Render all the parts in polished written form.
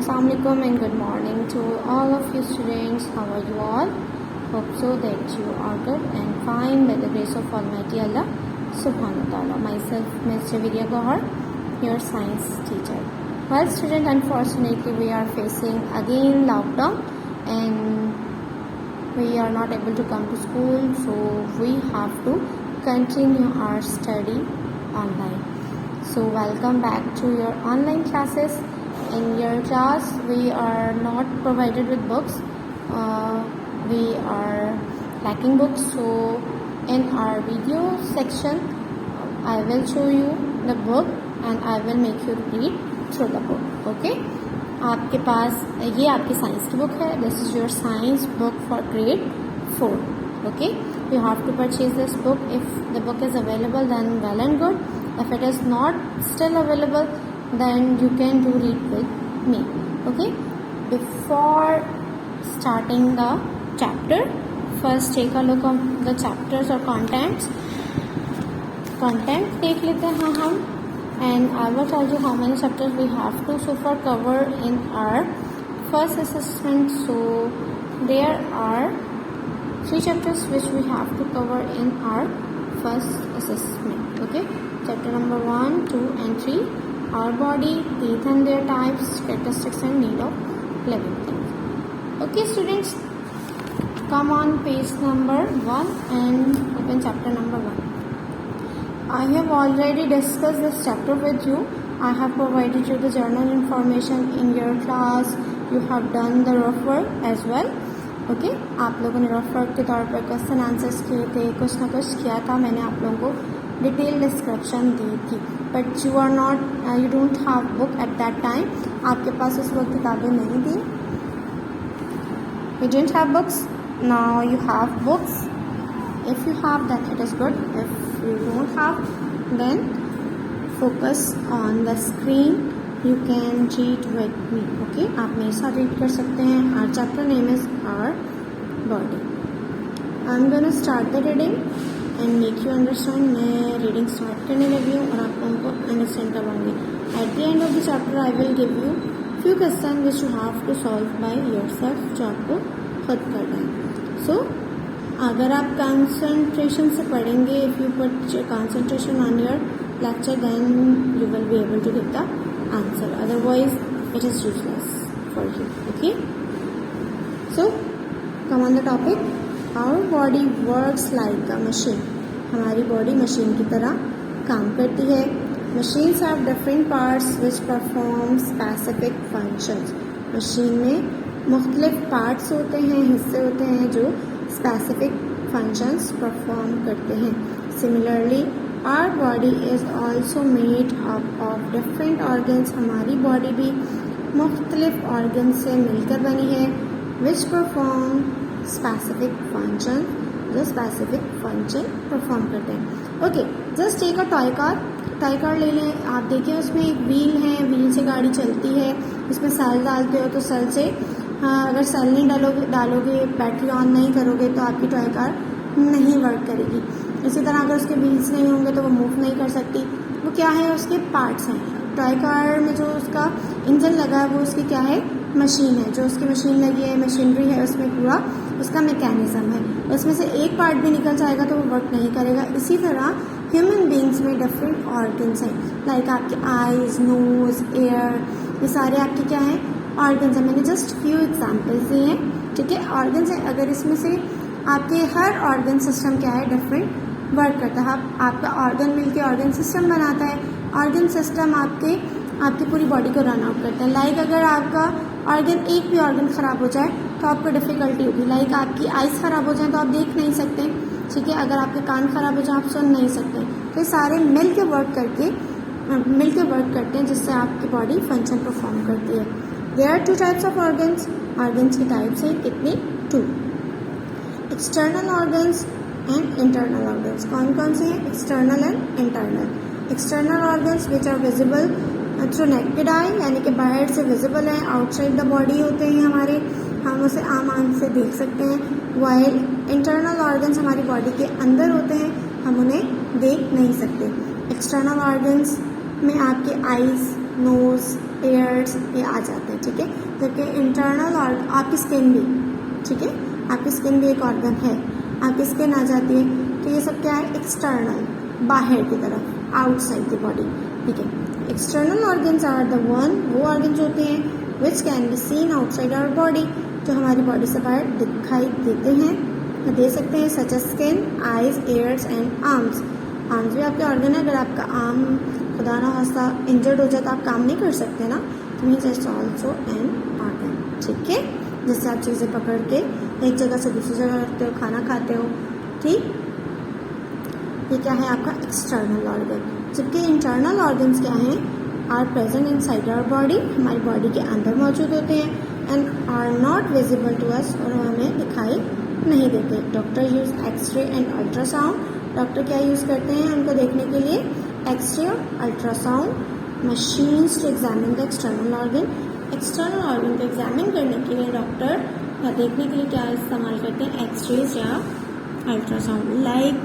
Assalamualaikum and good morning to all of you students. How are you all? Hope so that you are good and fine by the grace of Almighty Allah Subhanahu wa Ta'ala. Myself, Ms. Javiria Gohar, your science teacher. Well, student, unfortunately we are facing again lockdown and we are not able to come to school, so we have to continue our study online. So welcome back to your online classes. In your class we are not provided with books, we are lacking books, so in our video section I will show you the book and I will make you read through the book. Okay, आपके पास ये आपकी science की book है. This is your science book for grade 4. okay, you have to purchase this book. If the book is available, then well and good. If it is not still available, then you can do read with me. Okay, before starting the chapter, first take a look at the chapters or contents. Content देख लेते हैं हम, and I will tell you how many chapters we have to so far cover in our first assessment. So there are 3 chapters which we have to cover in our first assessment. Okay, chapter number 1, 2 and 3, our body, teeth and their types, characteristics and need of living things. Okay students, come on page number 1 and open chapter number 1. I have already discussed this chapter with you. I have provided you the journal information in your class. You have done the rough work as well. Okay, आप लोगों ने rough work के तौर पर question answers किए थे, कुछ ना कुछ किया था. मैंने आप लोगों को डिटेल डिस्क्रिप्शन दी थी, but you are not, you don't have book at that time. आपके पास उस वक्त किताबें नहीं थी. You don't have books. Now you have books. If you have then it is good. If you don't have then focus on the screen. You can read with me. Okay, आप मेरे साथ रीड कर सकते हैं. Our chapter name is our body. I'm gonna start the reading and make you understand. मैं reading start करने लगी हूँ और आप लोगों को understand करवाऊंगी. At the end of the chapter I will give you few questions which you have to solve by yourself, जो आपको खुद करना है. So अगर आप concentration से पढ़ेंगे, if you put your concentration on your lecture, then you will be able to get the answer. Otherwise it is useless for you. Okay, so come on the topic. Our body works like a machine. हमारी body machine की तरह काम करती है. Machines have different parts which perform specific functions. Machine में मुख्तलिफ parts होते हैं, हिस्से होते हैं जो specific functions perform करते हैं. Similarly, our body is also made up of different organs. हमारी बॉडी भी मुख्तलिफ organs से मिलकर बनी है, which perform specific function, जो specific function perform करते हैं. Okay, just take a toy car. Toy car ले लें. आप देखिए उसमें एक व्हील है, व्हील से गाड़ी चलती है. इसमें सेल डालते हो तो सेल से, अगर सेल नहीं डालोगे, बैटरी ऑन नहीं करोगे तो आपकी टॉय कार नहीं वर्क करेगी. इसी तरह अगर उसके व्हील्स नहीं होंगे तो वो मूव नहीं कर सकती. वो क्या है, उसके पार्ट्स हैं. टॉय कार में जो उसका इंजन लगा है वो उसकी क्या है, मशीन है. जो उसकी मशीन लगी है, मशीनरी है, उसमें पूरा उसका मैकेनिज्म है. उसमें से एक पार्ट भी निकल जाएगा तो वो वर्क नहीं करेगा. इसी तरह ह्यूमन बींग्स में डिफरेंट ऑर्गन्स हैं, लाइक आपके आईज, नोज, एयर, ये सारे आपके क्या हैं, ऑर्गन्स हैं. मैंने जस्ट फ्यू एग्जाम्पल्स दिए हैं. ठीक है, ऑर्गन्स हैं. अगर इसमें से आपके हर ऑर्गन सिस्टम क्या है, डिफरेंट वर्क करता है. आपका ऑर्गन मिलके ऑर्गन सिस्टम बनाता है. ऑर्गन सिस्टम आपकी पूरी बॉडी को रन आउट करता है. लाइक अगर आपका ऑर्गन, एक भी ऑर्गन ख़राब हो जाए तो आपको डिफ़िकल्टी होगी. लाइक आपकी आइज़ ख़राब हो जाए तो आप देख नहीं सकते. ठीक है, अगर आपके कान ख़राब हो जाए आप सुन नहीं सकते. तो ये सारे मिल के वर्क करते हैं जिससे आपकी बॉडी फंक्शन परफॉर्म करती है. There are 2 types of organs. Organs की टाइप्स हैं कितनी, 2. External organs and internal organs. कौन कौन से हैं, external and internal. External organs which are visible through naked eye, यानी कि बाहर से विजिबल हैं, आउटसाइड द बॉडी होते हैं हमारे, हम उसे आम आँख से देख सकते हैं. वाइल इंटरनल ऑर्गन्स हमारी बॉडी के अंदर होते हैं, हम उन्हें देख नहीं सकते. एक्सटर्नल ऑर्गन्स में आपके आईज, नोज, एयर्स ये आ जाते हैं, ठीक है। जबकि इंटरनल और आपकी स्किन भी, ठीक है, आपकी स्किन भी एक ऑर्गन है, आपकी स्किन आ जाती है। तो ये सब क्या है, एक्सटर्नल, बाहर की तरफ, आउटसाइड द बॉडी, ठीक है। External organs are the one, वो ऑर्गन्स होते हैं which can be seen outside our body, जो हमारी बॉडी से बाहर दिखाई देते हैं, दे सकते हैं, such as skin, eyes, ears and arms. Arms भी आपके ऑर्गन है। अगर आपका आर्म खुदा ना खास्ता इंजर्ड हो जाए तो आप काम नहीं कर सकते ना, तो means it's also an organ, ठीक है। जैसे आप चीज़ें पकड़ के एक जगह से दूसरी जगह रखते हो, खाना खाते हो, ठीक, ये क्या है आपका एक्सटर्नल ऑर्गन। जबकि इंटरनल ऑर्गन्स क्या हैं, are present inside our body, हमारी बॉडी के अंदर मौजूद होते हैं, and are not visible to us, और हमें दिखाई नहीं देते। Doctor use x-ray and ultrasound, doctor क्या यूज़ करते हैं उनको देखने के लिए, एक्सरे और ultrasound machines to examine the external organ. एक्सटर्नल ऑर्गन को एग्जामिन करने के लिए डॉक्टर देखने के लिए क्या इस्तेमाल करते हैं, एक्सरेज या अल्ट्रासाउंड। लाइक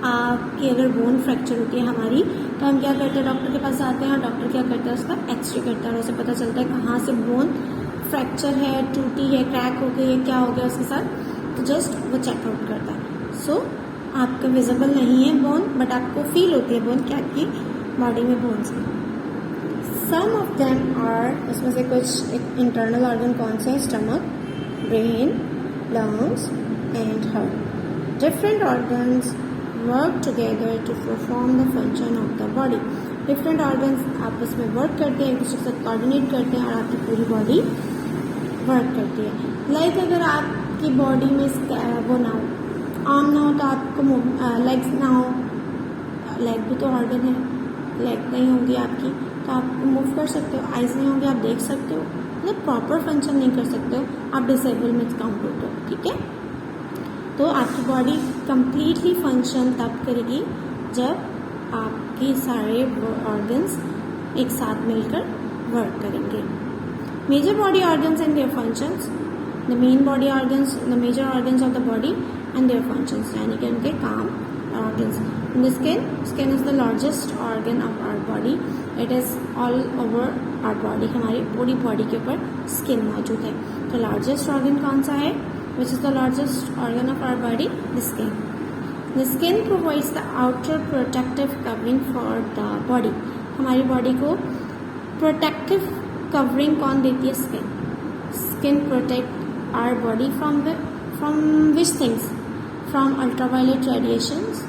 आपकी अगर बोन फ्रैक्चर होती है हमारी, तो हम क्या करते हैं, डॉक्टर के पास आते हैं और डॉक्टर क्या करता है, उसका एक्सरे करता है और उसे पता चलता है कहाँ से बोन फ्रैक्चर है, टूटी है, क्रैक हो गई है, क्या हो गया उसके साथ, तो जस्ट वो चेकआउट करता है। सो आपका विजिबल नहीं है बोन, बट आपको फील होती है बोन कि आपकी बॉडी में बोन्स हैं। सम ऑफ देम आर, उसमें से कुछ इंटरनल ऑर्गन कौन से हैं, stomach, brain, lungs and heart. Different organs work together to perform the function of the body. Different organs आपस में वर्क करते हैं, एक दूसरे के साथ कोऑर्डिनेट करते हैं और आपकी पूरी बॉडी वर्क करती है। लाइक अगर आपकी बॉडी में वो ना हो, आर्म ना हो, तो आपको लेग्स ना हो, लेग भी तो ऑर्गन है, लेग नहीं होगी आपकी तो आप मूव कर सकते हो, आइज नहीं होंगी आप देख सकते हो, मतलब प्रॉपर फंक्शन नहीं कर सकते हो, आप डिसेबल में काउंट होते हो, ठीक है। तो आपकी बॉडी कंप्लीटली फंक्शन तब करेगी जब आपके सारे ऑर्गन्स एक साथ मिलकर वर्क करेंगे। Major body organs and their functions, the main body organs, the major organs of the body and their functions, यानी कि उनके काम organs. In the skin is the largest organ of our body, it is all over our body, हमारी पूरी body के ऊपर skin मौजूद है। तो लार्जेस्ट ऑर्गन कौन सा है, which is the largest organ of our body, the skin. The skin provides the outer protective covering for the body. हमारी बॉडी को प्रोटेक्टिव कवरिंग कौन देती है, skin. Skin protect our body from which things, from ultraviolet radiations,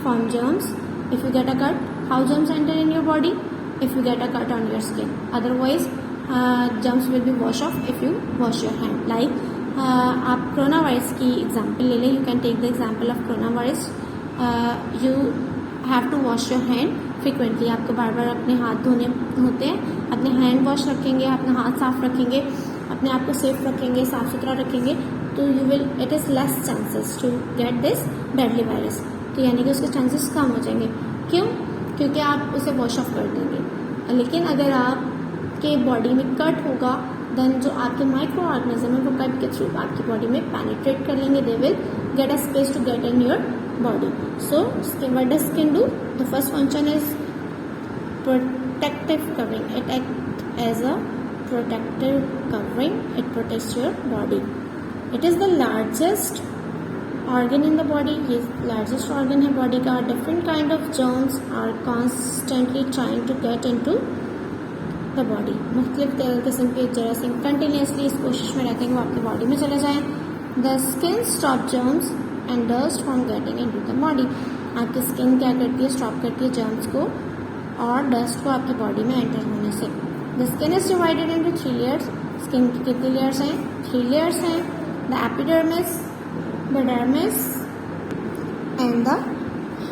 from germs. If you get a cut, how germs enter in your body? If you get a cut on your skin. Otherwise germs will be washed off if you wash your hand. Like आप corona virus की example ले लें, you can take the example of corona virus. You have to wash your hand frequently, आपको बार बार अपने हाथ धोने होते हैं, अपने हैंड वॉश रखेंगे, अपना हाथ साफ रखेंगे, अपने आप को सेफ रखेंगे, साफ सुथरा रखेंगे, तो you will, it is less chances to get this deadly virus. तो यानी कि उसके चांसेस कम हो जाएंगे। क्यों? क्योंकि आप उसे वॉश ऑफ कर देंगे। लेकिन अगर आपके बॉडी में कट होगा, देन जो आपके माइक्रो ऑर्गेनिज्म है वो कट के थ्रू आपकी बॉडी में पेनिट्रेट कर लेंगे, they will get a space to get in your body. So what does skin do, the first function is protective covering, it act as a protective covering, it protects your body. It is the largest organ in the body, ये largest organ है body का। Different kind of germs are constantly trying to get in to the body, मुख्तलिफ किस्म के जरासीम continuously इस कोशिश में रहते हैं कि वो आपकी बॉडी में चले जाएं। The skin stop germs and dust from getting in to the body, आपकी स्किन क्या करती है, स्टॉप करती है जर्म्स को और डस्ट को आपकी बॉडी में एंटर होने से। The skin is divided into 3 layers, skin की कितनी लेयर्स हैं, 3 लेयर्स हैं, the epidermis, the dermis and the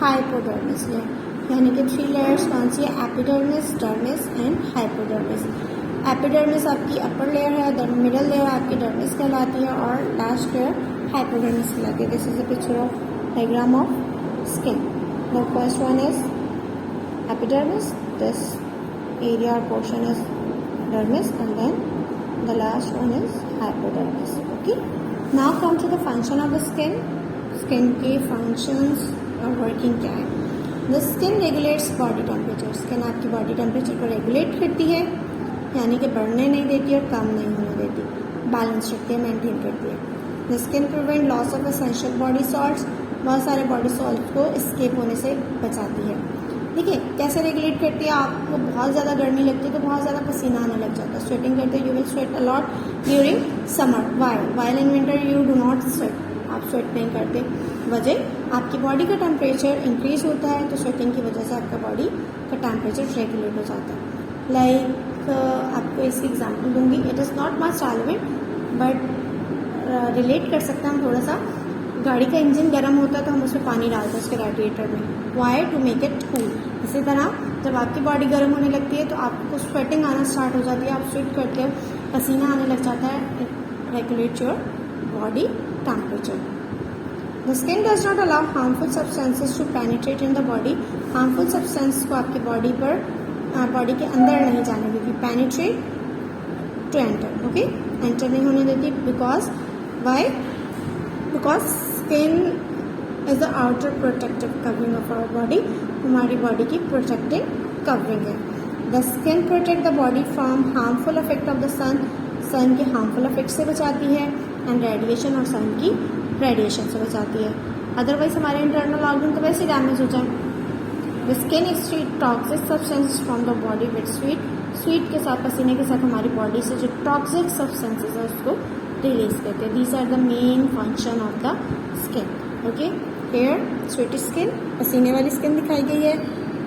hypodermis layer, यानी कि 3 लेयर्स कौन सी है, epidermis, dermis and hypodermis. Epidermis आपकी अपर लेयर है, द मिडल लेयर आपकी डर्मिस कहलाती है और लास्ट लेयर हाइपोडर्मिस कहलाती है। This is a picture of diagram of skin. The first one is epidermis, this area और portion is dermis and then the last one is hypodermis. Okay, now come to the function of the skin. Skin के functions और working क्या है। The skin regulates body temperature, skin आपकी body temperature को regulate करती है। यानी कि बढ़ने नहीं देती और कम नहीं होने देती, बैलेंस रखती है, मेंटेन करती है। The skin prevent loss of essential body salts, बहुत सारे बॉडी सॉल्ट को एस्केप होने से बचाती है। ठीक है, कैसे रेगुलेट करती है? आपको बहुत ज़्यादा गर्मी लगती है तो बहुत ज़्यादा पसीना आने लग जाता है, स्वेटिंग करते हैं, you will sweat a lot during summer, while in winter you do not sweat, आप स्वेट नहीं करते। वजह आपकी बॉडी का टेम्परेचर इंक्रीज होता है, तो स्वेटिंग की वजह से आपका बॉडी का टेम्परेचर रेगुलेट हो जाता है। लाइक आपको इसकी एग्जाम्पल दूंगी, it is not much relevant but relate कर सकते हैं हम थोड़ा सा। गाड़ी का इंजन गर्म होता है तो हम उसमें पानी डालते हैं उसके रेडिएटर में, why to make it cool. इसी तरह जब आपकी बॉडी गर्म होने लगती है तो आपको स्वेटिंग आना स्टार्ट हो जाती है, आप स्वेट करते हो, पसीना आने लग जाता है, it regulates your body temperature. The skin does not allow harmful substances to penetrate in the body, harmful substance को आपकी बॉडी पर बॉडी के अंदर नहीं जाने देती, penetrate to enter, okay, enter नहीं होने देती। Because why? Because skin is the outer protective covering of our body, हमारी बॉडी की प्रोटेक्टिव कवरिंग है। The skin protect the body from harmful effect of the sun, sun के harmful effect से बचाती है, एंड रेडिएशन और सन की radiation से बचाती है। अदरवाइज हमारे इंटरनल ऑर्गन तो वैसे डैमेज हो जाए। The skin excrete toxic substances from the body with sweet, sweet के साथ, पसीने के साथ हमारी बॉडी से जो टॉक्सिक सब्सटेंसेस है उसको रिलीज करते हैं। These are the main function of the skin, okay. Here sweaty skin, पसीने वाली स्किन दिखाई गई है।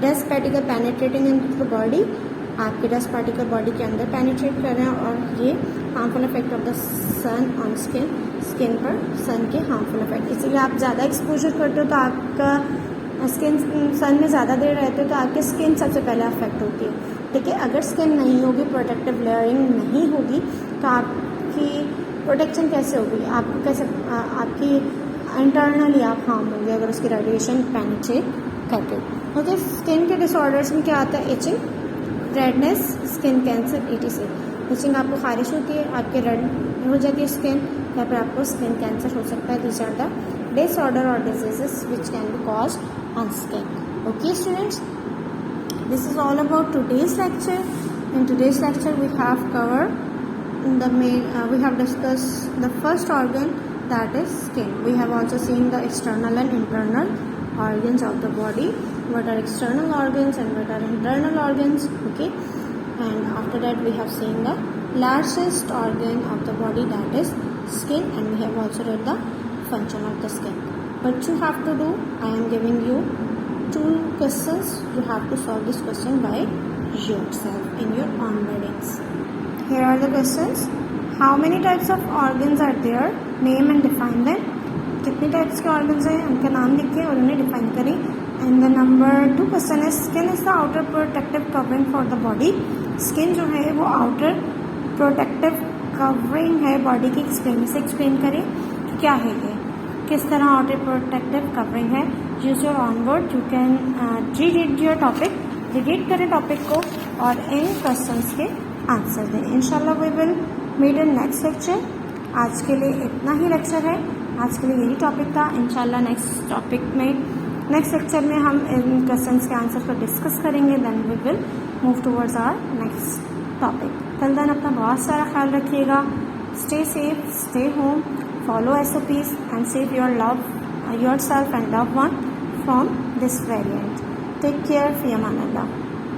Dust particle penetrating in the body, आपके डस्ट पार्टिकल बॉडी के अंदर पेनिट्रेट कर रहे हैं और ये harmful effect of the sun on skin, skin पर सन के हार्मफुल इफेक्ट। इसीलिए आप ज़्यादा एक्सपोजर करते हो तो आपका स्किन, सन में ज़्यादा देर रहते हो तो आपकी स्किन सबसे पहले अफेक्ट होती है। ठीक है, अगर स्किन नहीं होगी, प्रोटेक्टिव लेयरिंग नहीं होगी तो आपकी प्रोटेक्शन कैसे होगी? आपको कैसे आपकी इंटरनली आप हार्म होंगे अगर उसकी रेडिएशन पेनिट्रेट करके। ओके, स्किन के डिसऑर्डर्स में क्या आता है? Itching, redness, skin cancer, ETC। Itching आपको खारिश होती है, आपके रेड हो जाती है स्किन, या फिर आपको स्किन कैंसर हो सकता है। दिस आर द डिसऑर्डर और diseases which can B caused on skin. Okay students, this is all about today's lecture. In today's lecture we have covered the main we have discussed the first organ, that is skin. We have also seen the external and internal organs of the body, what are external organs and what are internal organs, okay. And after that we have seen the largest organ of the body, that is skin, and we have also read the function of the skin. What you have to do, I am giving you 2 questions. You have to solve this question by yourself in your own wordings. Here are the questions. How many types of organs are there? Name and define them. कितने types के organs हैं, उनका नाम लिखिए और उन्हें define करें. And the number 2 question is, skin is the outer protective covering for the body. Skin जो है वो outer protective covering है body की, explain करें कि क्या है ये, किस तरह आउटर प्रोटेक्टिव कवरिंग है। Use your own word, you can read your topic, read करें टॉपिक को और इन क्वेश्चंस के आंसर दें। इंशाल्लाह we will meet in next lecture. आज के लिए इतना ही लेक्चर है, आज के लिए यही टॉपिक था। इंशाल्लाह नेक्स्ट टॉपिक में, नेक्स्ट लेक्चर में हम इन क्वेश्चंस के आंसर को डिस्कस करेंगे, then we will move towards our next topic. Till then अपना बहुत सारा ख्याल रखिएगा। Stay safe, stay home, follow SOPs and save yourself and loved one from this variant. Take care. Fi aman Allah.